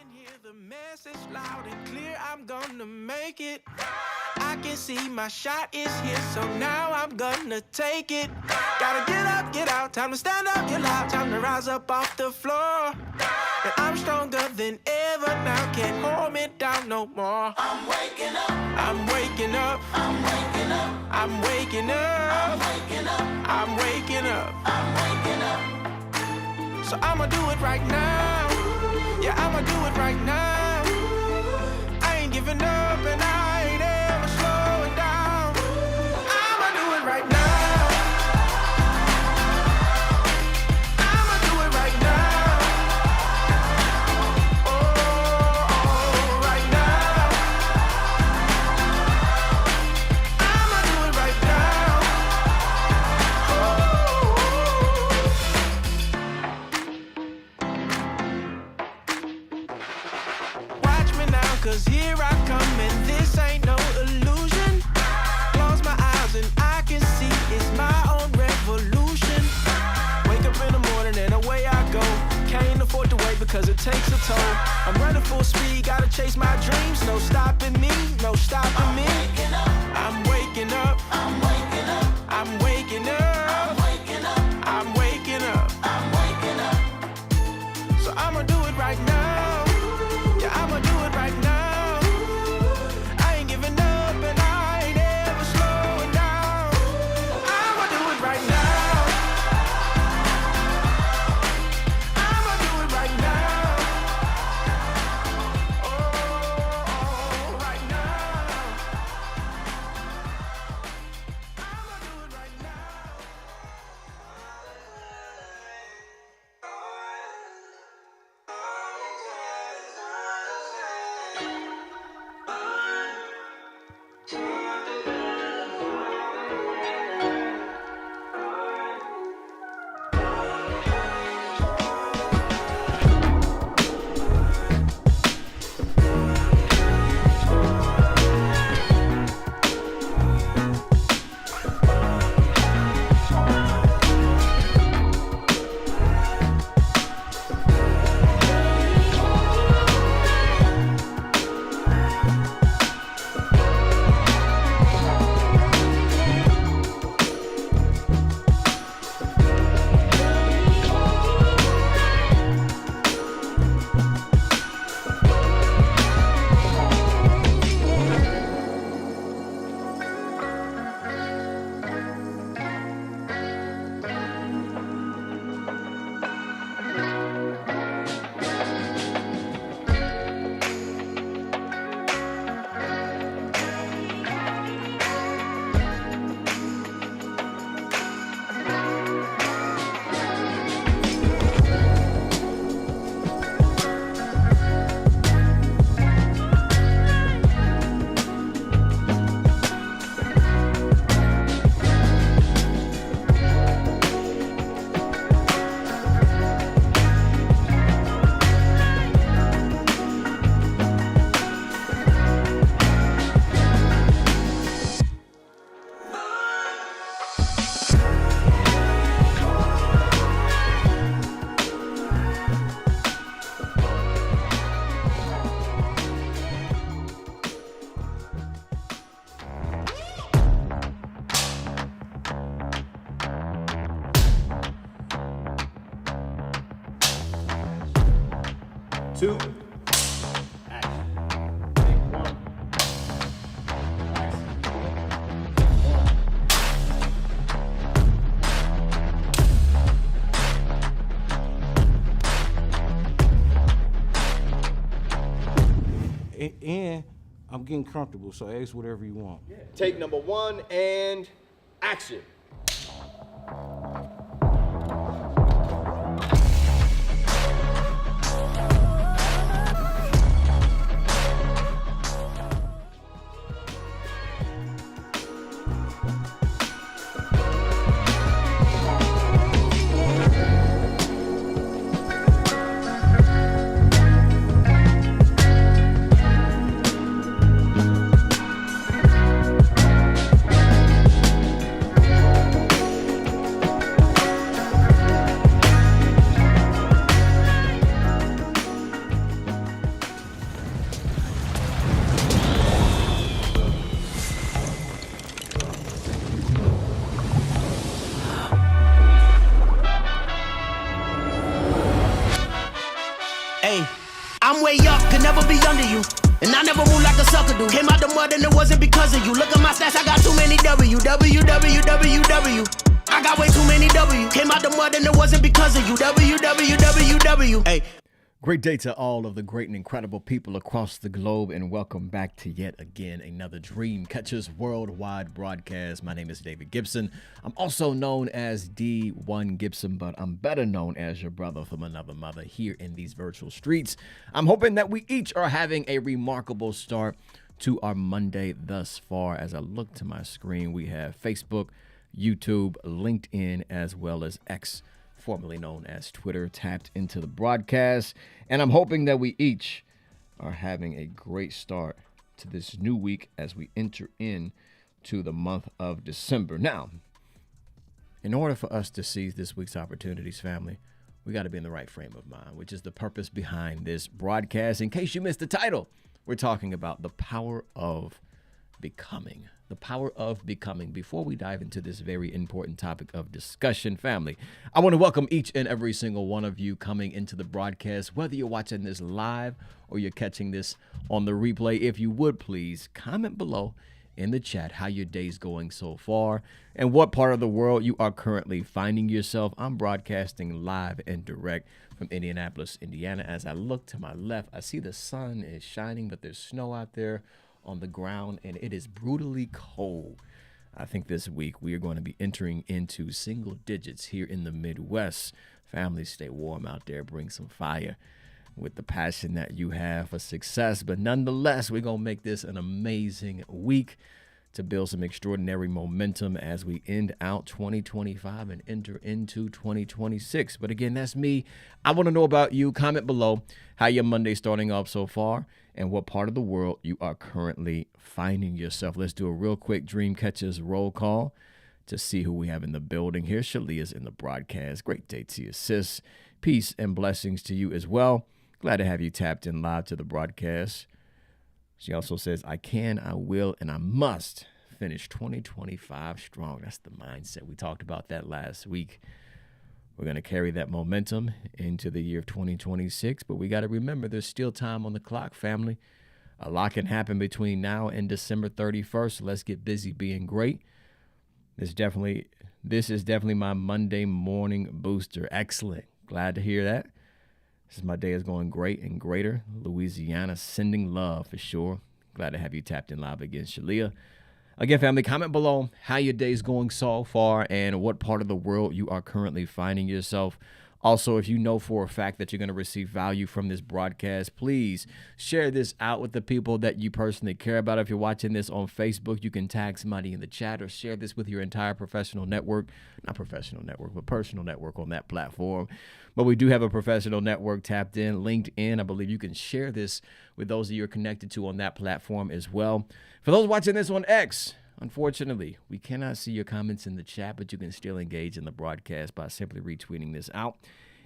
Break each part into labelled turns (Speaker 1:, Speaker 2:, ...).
Speaker 1: can hear the message loud and clear. I'm gonna make it. I can see my shot is here, so now I'm gonna take it. Gotta get up, get out, time to stand up, get loud, time to rise up off the floor. And I'm stronger than ever now, can't hold me down no more. I'm waking up, I'm waking up, I'm waking up, I'm waking up, I'm waking up, I'm waking up, I'm waking up. So I'ma do it right now, yeah, I'ma do it right now. I ain't giving up and I ain't ever slowing down. I'ma do it right now. I'ma do it right now. Oh, right now. I'ma do it right now. Watch me now, 'cause here I come and this ain't no illusion. Close my eyes and I can see it's my own revolution. Wake up in the morning and away I go. Can't afford to wait because it takes a toll. I'm running full speed, gotta chase my dreams. No stopping me, no stopping me. I'm waking up, I'm waking up, I'm waking up, I'm waking up, I'm waking up, I'm waking up. So I'ma do it right now. Yeah, I'ma do it right now. I ain't giving up and I ain't ever slowing down. I'ma do it right now. I'ma do it right now. Oh, right now. I'ma do it right now.
Speaker 2: Two.
Speaker 3: And I'm getting comfortable, so ask whatever you want.
Speaker 2: Take number one and action.
Speaker 1: be under you. And I never move like a sucker do. Came out the mud and it wasn't because of you. Look at my stats, I got too many W. I got way too many W. Came out the mud and it wasn't because of you. Hey.
Speaker 2: Great day to all of the great and incredible people across the globe, and welcome back to yet again another Dream Catchers worldwide broadcast. My name is David Gibson. I'm also known as D1 Gibson, but I'm better known as your brother from another mother here in these virtual streets. I'm hoping that we each are having a remarkable start to our Monday thus far. As I look to my screen, we have Facebook, YouTube, LinkedIn, as well as X, formerly known as Twitter, tapped into the broadcast. And I'm hoping that we each are having a great start to this new week as we enter into the month of December. Now, in order for us to seize this week's opportunities, family, we got to be in the right frame of mind, which is the purpose behind this broadcast. In case you missed the title, we're talking about the power of becoming. The power of becoming. Before we dive into this very important topic of discussion, family, I want to welcome each and every single one of you coming into the broadcast, whether you're watching this live or you're catching this on the replay. If you would please comment below in the chat how your day's going so far and what part of the world you are currently finding yourself. I'm broadcasting live and direct from Indianapolis, Indiana. As I look to my left, I see the sun is shining, but there's snow out there on the ground, and it is brutally cold. I think this week we are going to be entering into single digits here in the Midwest. Families, stay warm out there. Bring some fire with the passion that you have for success. But nonetheless, we're going to make this an amazing week to build some extraordinary momentum as we end out 2025 and enter into 2026. But again, that's me. I want to know about you. Comment below how your Monday's starting off so far and what part of the world you are currently finding yourself. Let's do a real quick Dream Catchers roll call to see who we have in the building here. Shalia's in the broadcast. Great day to you, sis. Peace and blessings to you as well. Glad to have you tapped in live to the broadcast. She also says, I can, I will, and I must finish 2025 strong. That's the mindset. We talked about that last week. We're going to carry that momentum into the year of 2026, but we got to remember there's still time on the clock, family. A lot can happen between now and December 31st. So let's get busy being great. This is definitely my Monday morning booster. Excellent. Glad to hear that. My day is going great and greater. Louisiana sending love for sure. Glad to have you tapped in live again, Shalia. Again, family, comment below how your day's going so far and what part of the world you are currently finding yourself. Also, if you know for a fact that you're going to receive value from this broadcast, please share this out with the people that you personally care about. If you're watching this on Facebook, you can tag somebody in the chat or share this with your entire professional network. Not professional network, but personal network on that platform. But we do have a professional network tapped in, LinkedIn. I believe you can share this with those that you're connected to on that platform as well. For those watching this on X, unfortunately, we cannot see your comments in the chat, but you can still engage in the broadcast by simply retweeting this out.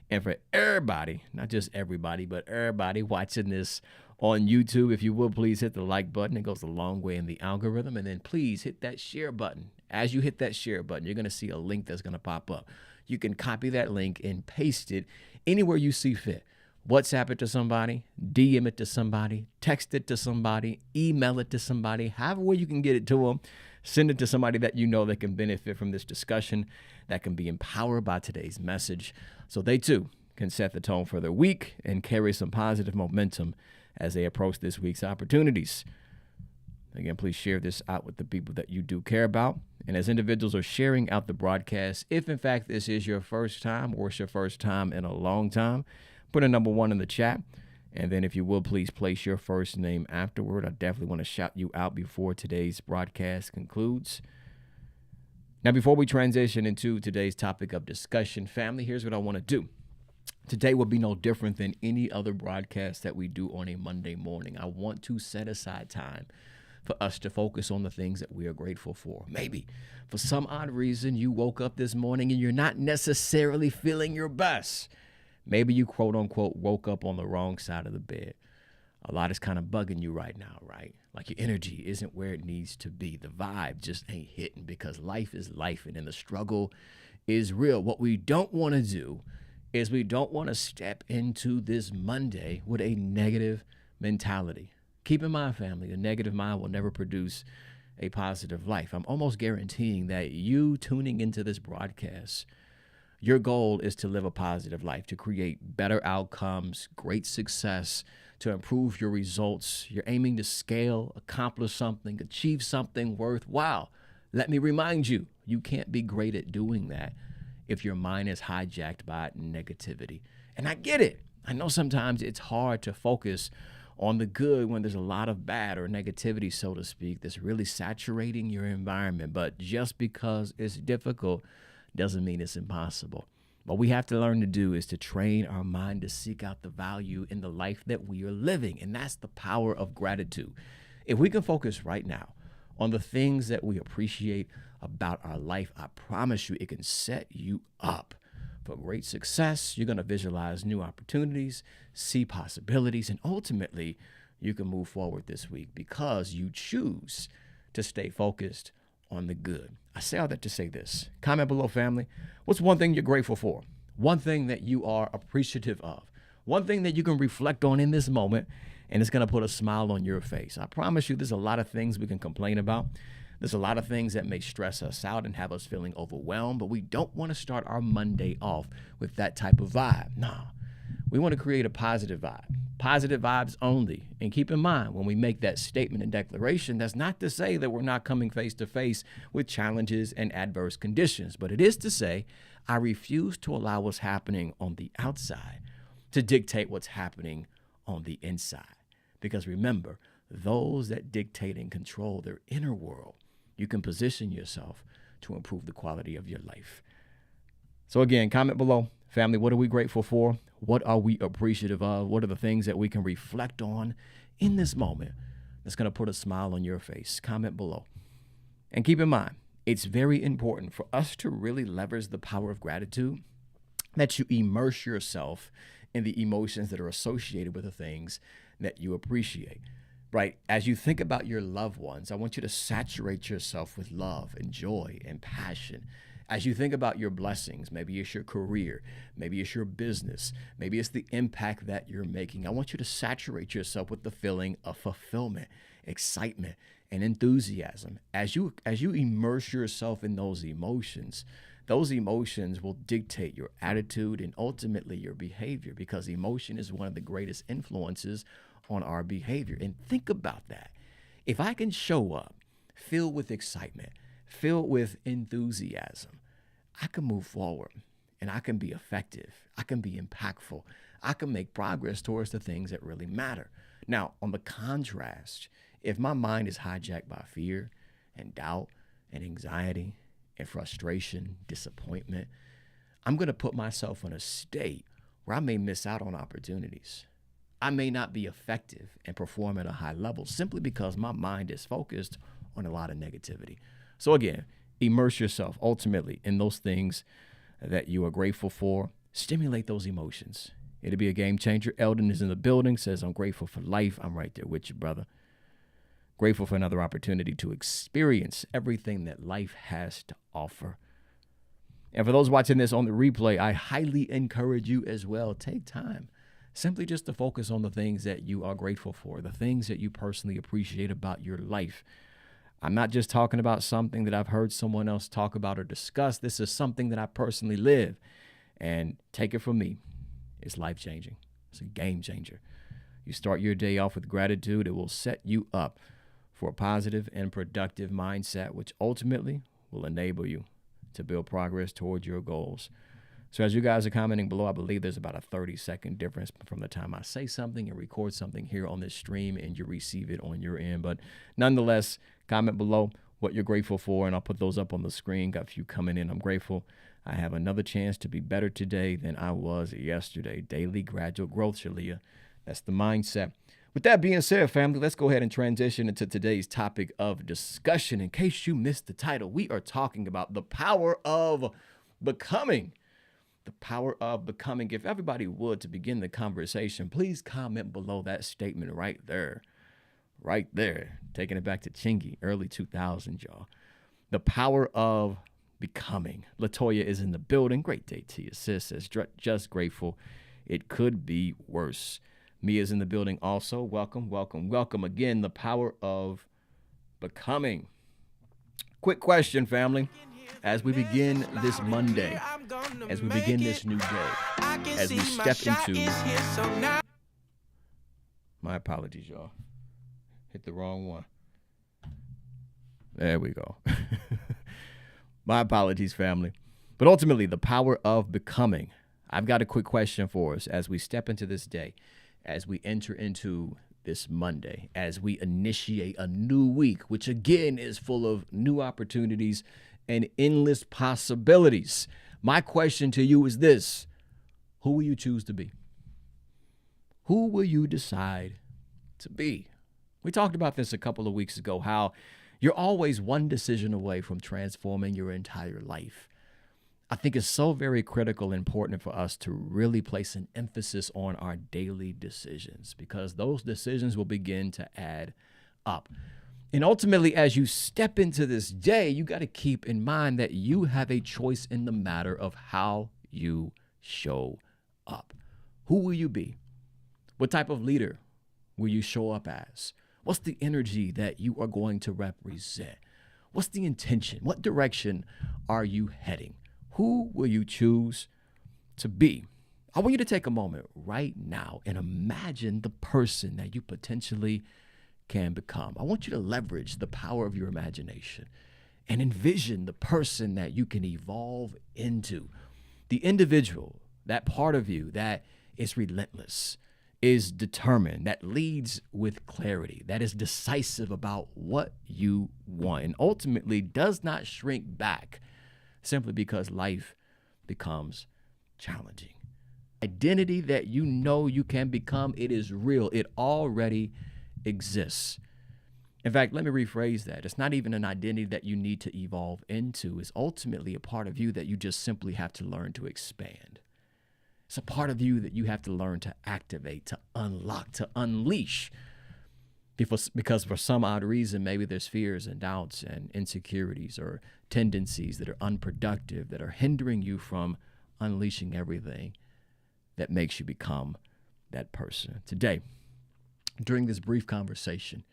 Speaker 2: And for everybody, not just everybody, but everybody watching this on YouTube, if you will, please hit the like button. It goes a long way in the algorithm. And then please hit that share button. As you hit that share button, you're going to see a link that's going to pop up. You can copy that link and paste it anywhere you see fit. WhatsApp it to somebody, DM it to somebody, text it to somebody, email it to somebody, however way you can get it to them. Send it to somebody that you know that can benefit from this discussion, that can be empowered by today's message, so they too can set the tone for their week and carry some positive momentum as they approach this week's opportunities. Again, please share this out with the people that you do care about. And as individuals are sharing out the broadcast, if in fact this is your first time or it's your first time in a long time, put a number 1 in the chat. And then if you will, please place your first name afterward. I definitely want to shout you out before today's broadcast concludes. Now, before we transition into today's topic of discussion, family, here's what I want to do. Today will be no different than any other broadcast that we do on a Monday morning. I want to set aside time for us to focus on the things that we are grateful for. Maybe for some odd reason you woke up this morning and you're not necessarily feeling your best. Maybe you, quote unquote, woke up on the wrong side of the bed. A lot is kind of bugging you right now, right? Like your energy isn't where it needs to be. The vibe just ain't hitting because life is life and the struggle is real. What we don't want to do is we don't want to step into this Monday with a negative mentality. Keep in mind, family, a negative mind will never produce a positive life. I'm almost guaranteeing that you tuning into this broadcast, your goal is to live a positive life, to create better outcomes, great success, to improve your results. You're aiming to scale, accomplish something, achieve something worthwhile. Let me remind you, you can't be great at doing that if your mind is hijacked by negativity. And I get it. I know sometimes it's hard to focus on the good when there's a lot of bad or negativity, so to speak, that's really saturating your environment. But just because it's difficult doesn't mean it's impossible. What we have to learn to do is to train our mind to seek out the value in the life that we are living. And that's the power of gratitude. If we can focus right now on the things that we appreciate about our life, I promise you it can set you up for great success. You're going to visualize new opportunities, see possibilities, and ultimately you can move forward this week because you choose to stay focused on the good. I say all that to say this. Comment below, family. What's one thing you're grateful for? One thing that you are appreciative of? One thing that you can reflect on in this moment, and it's going to put a smile on your face. I promise you there's a lot of things we can complain about. There's a lot of things that may stress us out and have us feeling overwhelmed, but we don't want to start our Monday off with that type of vibe. No, we want to create a positive vibes only. And keep in mind, when we make that statement and declaration, that's not to say that we're not coming face to face with challenges and adverse conditions, but it is to say, I refuse to allow what's happening on the outside to dictate what's happening on the inside. Because remember, those that dictate and control their inner world, you can position yourself to improve the quality of your life. So again, comment below. Family, what are we grateful for? What are we appreciative of? What are the things that we can reflect on in this moment that's going to put a smile on your face? Comment below. And keep in mind, it's very important for us to really leverage the power of gratitude, that you immerse yourself in the emotions that are associated with the things that you appreciate. Right? As you think about your loved ones, I want you to saturate yourself with love and joy and passion. As you think about your blessings, maybe it's your career, maybe it's your business, maybe it's the impact that you're making. I want you to saturate yourself with the feeling of fulfillment, excitement, and enthusiasm. As you immerse yourself in those emotions will dictate your attitude and ultimately your behavior, because emotion is one of the greatest influences on our behavior. And think about that. If I can show up filled with excitement, filled with enthusiasm, I can move forward and I can be effective. I can be impactful. I can make progress towards the things that really matter. Now, on the contrast, if my mind is hijacked by fear and doubt and anxiety and frustration, disappointment, I'm going to put myself in a state where I may miss out on opportunities. I may not be effective and perform at a high level simply because my mind is focused on a lot of negativity. So again, immerse yourself ultimately in those things that you are grateful for. Stimulate those emotions. It'll be a game changer. Eldon is in the building, says, I'm grateful for life. I'm right there with you, brother. Grateful for another opportunity to experience everything that life has to offer. And for those watching this on the replay, I highly encourage you as well. Take time simply just to focus on the things that you are grateful for, the things that you personally appreciate about your life. I'm not just talking about something that I've heard someone else talk about or discuss. This is something that I personally live. And take it from me, it's life-changing. It's a game changer. You start your day off with gratitude, it will set you up for a positive and productive mindset, which ultimately will enable you to build progress towards your goals. So as you guys are commenting below, I believe there's about a 30-second difference from the time I say something and record something here on this stream and you receive it on your end. But nonetheless, comment below what you're grateful for, and I'll put those up on the screen. Got a few coming in. I'm grateful I have another chance to be better today than I was yesterday. Daily gradual growth, Shalia. That's the mindset. With that being said, family, let's go ahead and transition into today's topic of discussion. In case you missed the title, we are talking about the power of becoming. The power of becoming. If everybody would, to begin the conversation, please comment below that statement right there. Right there. Taking it back to Chingy, early 2000s, y'all. The power of becoming. Latoya is in the building. Great day to you, sis. Says, just grateful. It could be worse. Mia's in the building also. Welcome, welcome, welcome again. The power of becoming. Quick question, family. As we begin this Monday, as we begin this new day, as we step into, my apologies, y'all. Hit the wrong one. There we go. My apologies, family. But ultimately, the power of becoming. I've got a quick question for us as we step into this day, as we enter into this Monday, as we initiate a new week, which again is full of new opportunities and endless possibilities. My question to you is this: who will you choose to be? Who will you decide to be? We talked about this a couple of weeks ago, how you're always one decision away from transforming your entire life. I think it's so very critical and important for us to really place an emphasis on our daily decisions, because those decisions will begin to add up. And ultimately, as you step into this day, you got to keep in mind that you have a choice in the matter of how you show up. Who will you be? What type of leader will you show up as? What's the energy that you are going to represent? What's the intention? What direction are you heading? Who will you choose to be? I want you to take a moment right now and imagine the person that you potentially can become. I want you to leverage the power of your imagination and envision the person that you can evolve into. The individual, that part of you that is relentless, is determined, that leads with clarity, that is decisive about what you want, and ultimately does not shrink back simply because life becomes challenging. Identity that you know you can become, it is real. It already exists. In fact, let me rephrase that. It's not even an identity that you need to evolve into. It's ultimately a part of you that you just simply have to learn to expand. It's a part of you that you have to learn to activate, to unlock, to unleash. Because for some odd reason, maybe there's fears and doubts and insecurities or tendencies that are unproductive, that are hindering you from unleashing everything that makes you become that person. Today, during this brief conversation,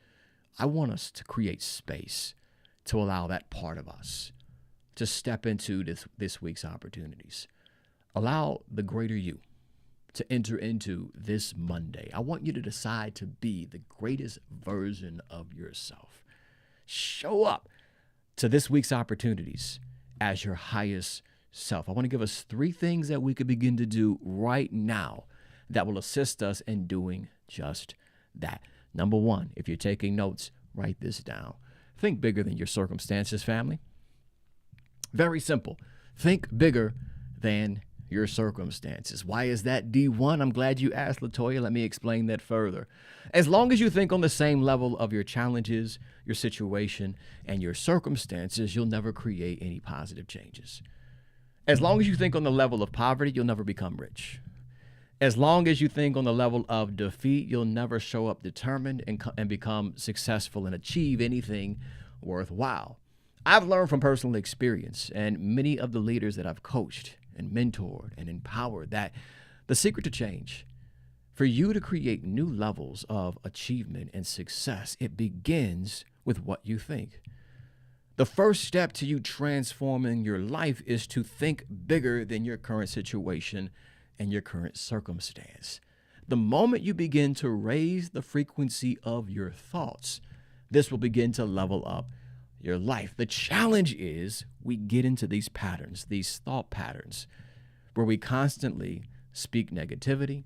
Speaker 2: I want us to create space to allow that part of us to step into this week's opportunities. Allow the greater you to enter into this Monday. I want you to decide to be the greatest version of yourself. Show up to this week's opportunities as your highest self. I want to give us 3 things that we could begin to do right now that will assist us in doing just that. Number 1, if you're taking notes, write this down. Think bigger than your circumstances, family. Very simple. Think bigger than your circumstances. Why is that, D1? I'm glad you asked, Latoya. Let me explain that further. As long as you think on the same level of your challenges, your situation, and your circumstances, you'll never create any positive changes. As long as you think on the level of poverty, you'll never become rich. As long as you think on the level of defeat, you'll never show up determined and become successful and achieve anything worthwhile. I've learned from personal experience and many of the leaders that I've coached and mentored and empowered that the secret to change, for you to create new levels of achievement and success, it begins with what you think. The first step to you transforming your life is to think bigger than your current situation and your current circumstance. The moment you begin to raise the frequency of your thoughts, this will begin to level up your life. The challenge is we get into these patterns, these thought patterns, where we constantly speak negativity,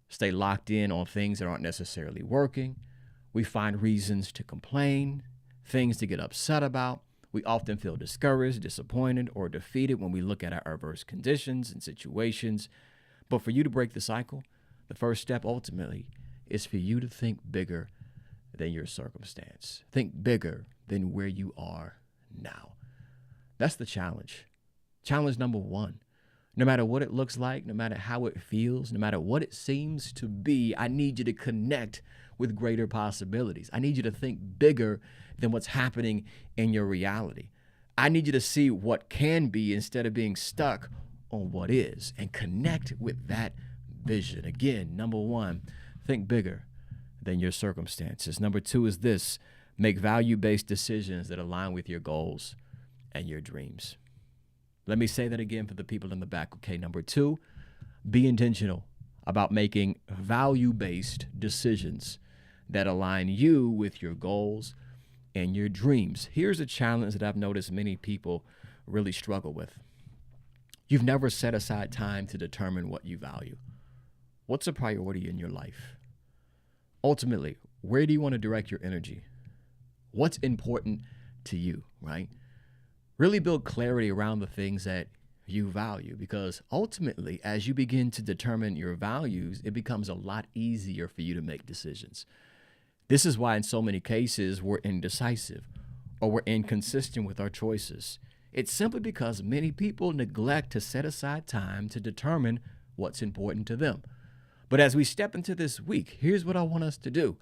Speaker 2: stay locked in on things that aren't necessarily working. We find reasons to complain, things to get upset about. We often feel discouraged, disappointed, or defeated when we look at our adverse conditions and situations. But for you to break the cycle, the first step ultimately is for you to think bigger than your circumstance. Think bigger than where you are now. That's the challenge. Challenge number 1. No matter what it looks like, no matter how it feels, no matter what it seems to be, I need you to connect with greater possibilities. I need you to think bigger than what's happening in your reality. I need you to see what can be instead of being stuck on what is, and connect with that vision. Again, number one, think bigger than your circumstances. Number two is this: make value-based decisions that align with your goals and your dreams. Let me say that again for the people in the back. Okay, number two, be intentional about making value-based decisions that align you with your goals and your dreams. Here's a challenge that I've noticed many people really struggle with. You've never set aside time to determine what you value. What's a priority in your life? Ultimately, where do you want to direct your energy? What's important to you, right? Really build clarity around the things that you value, because ultimately, as you begin to determine your values, it becomes a lot easier for you to make decisions. This is why in so many cases we're indecisive or we're inconsistent with our choices. It's simply because many people neglect to set aside time to determine what's important to them. But as we step into this week, here's what I want us to do.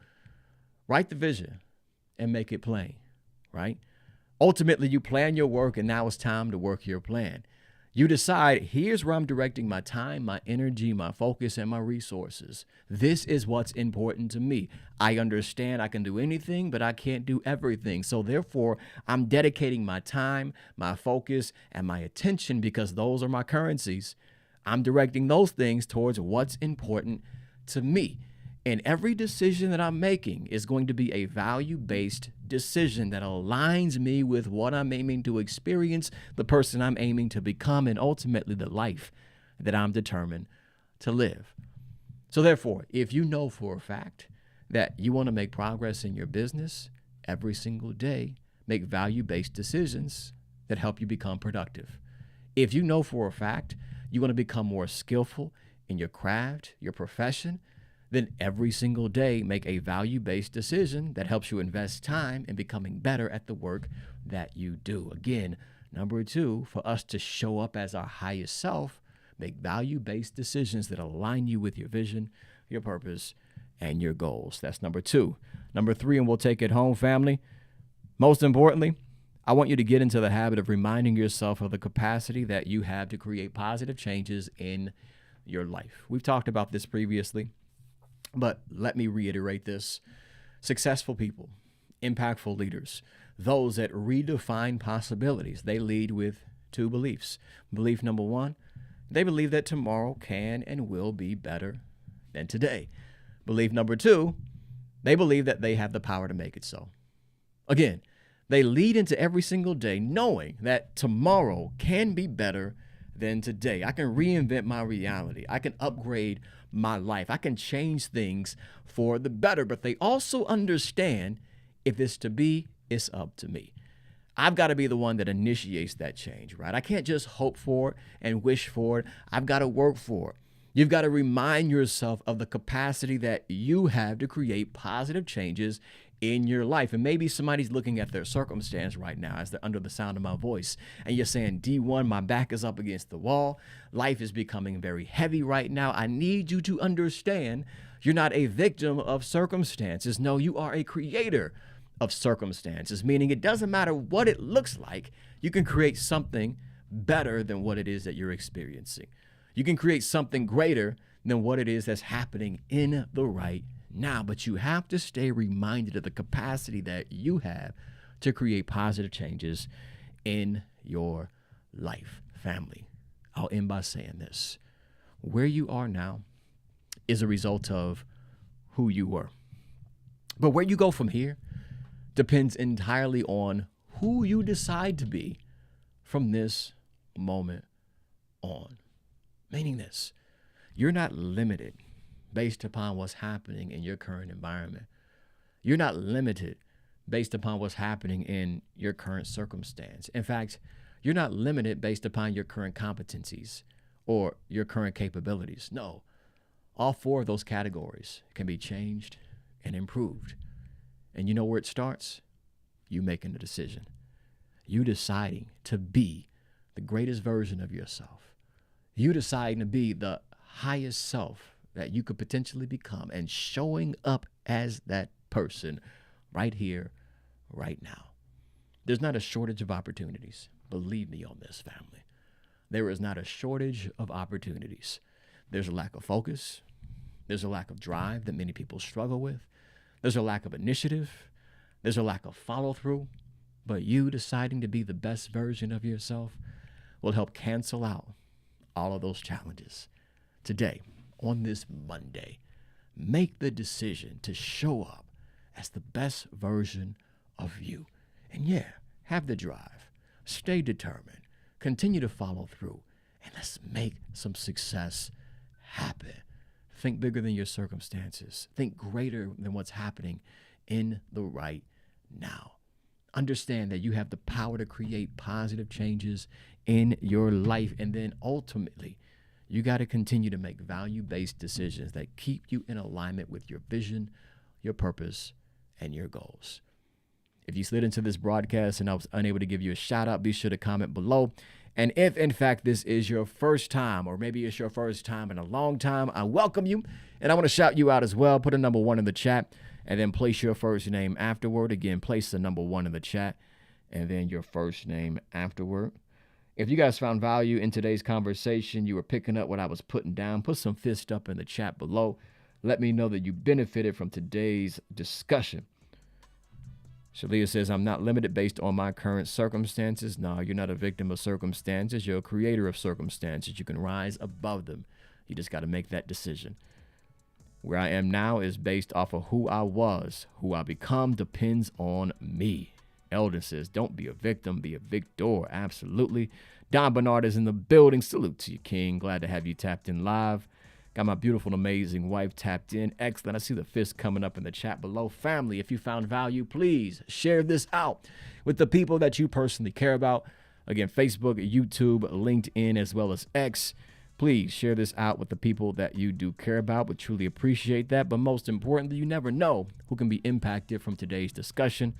Speaker 2: Write the vision and make it plain, right? Ultimately, you plan your work, and now it's time to work your plan. You decide, here's where I'm directing my time, my energy, my focus, and my resources. This is what's important to me. I understand I can do anything, but I can't do everything. So therefore, I'm dedicating my time, my focus, and my attention, because those are my currencies. I'm directing those things towards what's important to me. And every decision that I'm making is going to be a value-based decision that aligns me with what I'm aiming to experience, the person I'm aiming to become, and ultimately the life that I'm determined to live. So therefore, if you know for a fact that you want to make progress in your business, every single day, make value-based decisions that help you become productive. If you know for a fact you want to become more skillful in your craft, your profession, then every single day make a value-based decision that helps you invest time in becoming better at the work that you do. Again, number two, for us to show up as our highest self, make value-based decisions that align you with your vision, your purpose, and your goals. That's number two. Number three, and we'll take it home, family. Most importantly, I want you to get into the habit of reminding yourself of the capacity that you have to create positive changes in your life. We've talked about this previously, but let me reiterate this. Successful people, impactful leaders, those that redefine possibilities, they lead with two beliefs. Belief number one, they believe that tomorrow can and will be better than today. Belief number two, they believe that they have the power to make it so. Again, they lead into every single day knowing that tomorrow can be better than today. I can reinvent my reality. I can upgrade my life. I can change things for the better. But they also understand, if it's to be, it's up to me. I've got to be the one that initiates that change, right? I can't just hope for it and wish for it. I've got to work for it. You've got to remind yourself of the capacity that you have to create positive changes in your life. And maybe somebody's looking at their circumstance right now as they're under the sound of my voice, and you're saying, D1, my back is up against the wall. Life is becoming very heavy right now. I need you to understand you're not a victim of circumstances. No, you are a creator of circumstances, meaning it doesn't matter what it looks like. You can create something better than what it is that you're experiencing. You can create something greater than what it is that's happening in the right now, but you have to stay reminded of the capacity that you have to create positive changes in your life. Family, I'll end by saying this. Where you are now is a result of who you were. But where you go from here depends entirely on who you decide to be from this moment on. Meaning this, you're not limited based upon what's happening in your current environment. You're not limited based upon what's happening in your current circumstance. In fact, you're not limited based upon your current competencies or your current capabilities. No, all four of those categories can be changed and improved. And you know where it starts? You making a decision. You deciding to be the greatest version of yourself. You deciding to be the highest self that you could potentially become, and showing up as that person right here, right now. There's not a shortage of opportunities. Believe me on this, family. There is not a shortage of opportunities. There's a lack of focus. There's a lack of drive that many people struggle with. There's a lack of initiative. There's a lack of follow through. But you deciding to be the best version of yourself will help cancel out all of those challenges. Today, on this Monday, make the decision to show up as the best version of you. And yeah, have the drive. Stay determined. Continue to follow through. And let's make some success happen. Think bigger than your circumstances. Think greater than what's happening in the right now. Understand that you have the power to create positive changes in your life. And then ultimately, you got to continue to make value-based decisions that keep you in alignment with your vision, your purpose, and your goals. If you slid into this broadcast and I was unable to give you a shout out, be sure to comment below. And if, in fact, this is your first time, or maybe it's your first time in a long time, I welcome you. And I want to shout you out as well. Put a number 1 in the chat and then place your first name afterward. Again, place the number 1 in the chat and then your first name afterward. If you guys found value in today's conversation, you were picking up what I was putting down, put some fist up in the chat below. Let me know that you benefited from today's discussion. Shalia says, I'm not limited based on my current circumstances. No, you're not a victim of circumstances. You're a creator of circumstances. You can rise above them. You just got to make that decision. Where I am now is based off of who I was. Who I become depends on me. Eldon says, don't be a victim, be a victor. Absolutely. Don Bernard is in the building. Salute to you, King. Glad to have you tapped in live. Got my beautiful and amazing wife tapped in. Excellent. I see the fist coming up in the chat below. Family, if you found value, please share this out with the people that you personally care about. Again, Facebook, YouTube, LinkedIn, as well as X. Please share this out with the people that you do care about. We truly appreciate that. But most importantly, you never know who can be impacted from today's discussion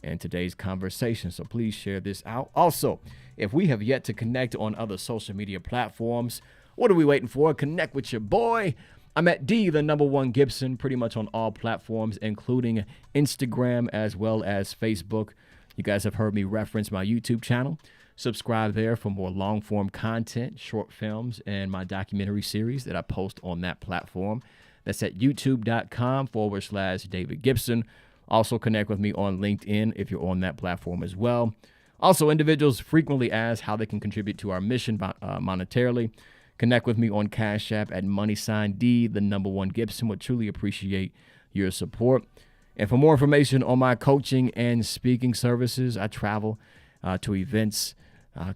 Speaker 2: and today's conversation. So please share this out. Also, if we have yet to connect on other social media platforms, what are we waiting for? Connect with your boy. I'm at _1 Gibson, pretty much on all platforms, including Instagram as well as Facebook. You guys have heard me reference my YouTube channel. Subscribe there for more long-form content, short films, and my documentary series that I post on that platform. That's at youtube.com/David Gibson. Also connect with me on LinkedIn if you're on that platform as well. Also, individuals frequently ask how they can contribute to our mission monetarily. Connect with me on Cash App at $1 Gibson. Would truly appreciate your support. And for more information on my coaching and speaking services, I travel to events,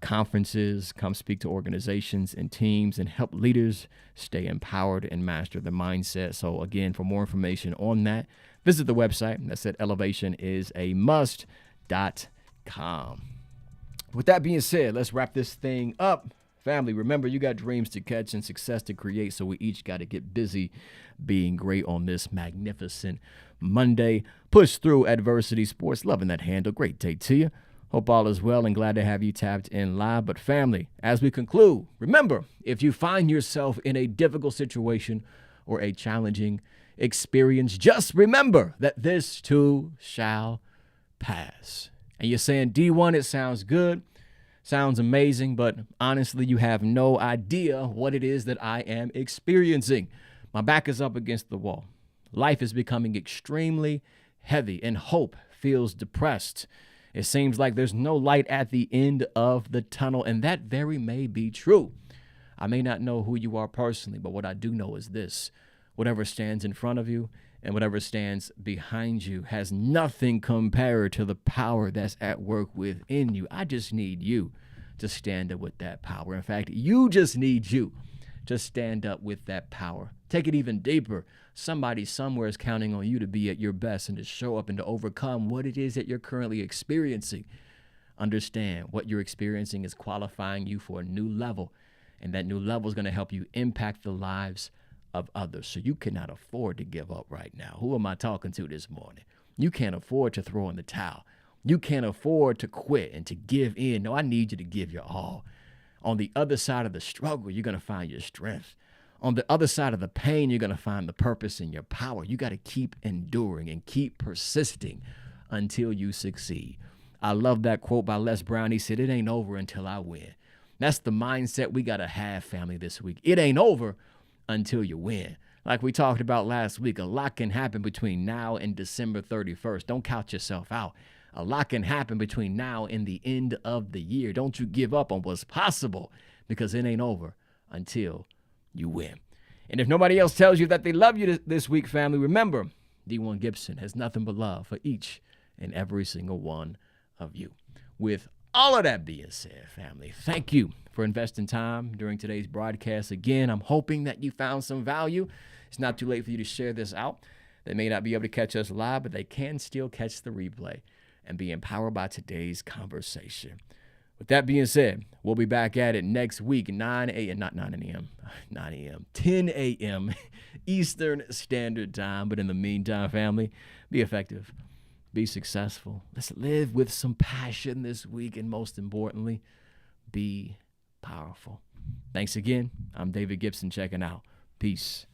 Speaker 2: conferences, come speak to organizations and teams and help leaders stay empowered and master the mindset. So again, for more information on that, visit the website. That's at elevationisAmust.com. With that being said, let's wrap this thing up. Family, remember, you got dreams to catch and success to create, so we each got to get busy being great on this magnificent Monday. Push through adversity sports. Loving that handle. Great day to you. Hope all is well and glad to have you tapped in live. But family, as we conclude, remember, if you find yourself in a difficult situation or a challenging experience, just remember that this too shall pass. And you're saying, D1, it sounds good. Sounds amazing, but honestly, you have no idea what it is that I am experiencing. My back is up against the wall. Life is becoming extremely heavy and hope feels depressed. It seems like there's no light at the end of the tunnel, and that very may be true. I may not know who you are personally, but what I do know is this. Whatever stands in front of you and whatever stands behind you has nothing compared to the power that's at work within you. I just need you to stand up with that power. In fact, you just need you to stand up with that power. Take it even deeper. Somebody somewhere is counting on you to be at your best and to show up and to overcome what it is that you're currently experiencing. Understand what you're experiencing is qualifying you for a new level, and that new level is going to help you impact the lives of others. So you cannot afford to give up right now. Who am I talking to this morning? You can't afford to throw in the towel. You can't afford to quit and to give in. No, I need you to give your all. On the other side of the struggle, you're going to find your strength. On the other side of the pain, you're going to find the purpose and your power. You got to keep enduring and keep persisting until you succeed. I love that quote by Les Brown. He said, it ain't over until I win. That's the mindset we got to have, family, this week. It ain't over until you win. Like we talked about last week, a lot can happen between now and December 31st. Don't count yourself out. A lot can happen between now and the end of the year. Don't you give up on what's possible, because it ain't over until you win. And if nobody else tells you that they love you this week, family, remember, D1 Gibson has nothing but love for each and every single one of you. With all of that being said, family, thank you for investing time during today's broadcast. Again, I'm hoping that you found some value. It's not too late for you to share this out. They may not be able to catch us live, but they can still catch the replay and be empowered by today's conversation. With that being said, we'll be back at it next week, 9 a.m., 10 a.m. Eastern Standard Time. But in the meantime, family, be effective, be successful. Let's live with some passion this week, and most importantly, be powerful. Thanks again. I'm David Gibson checking out. Peace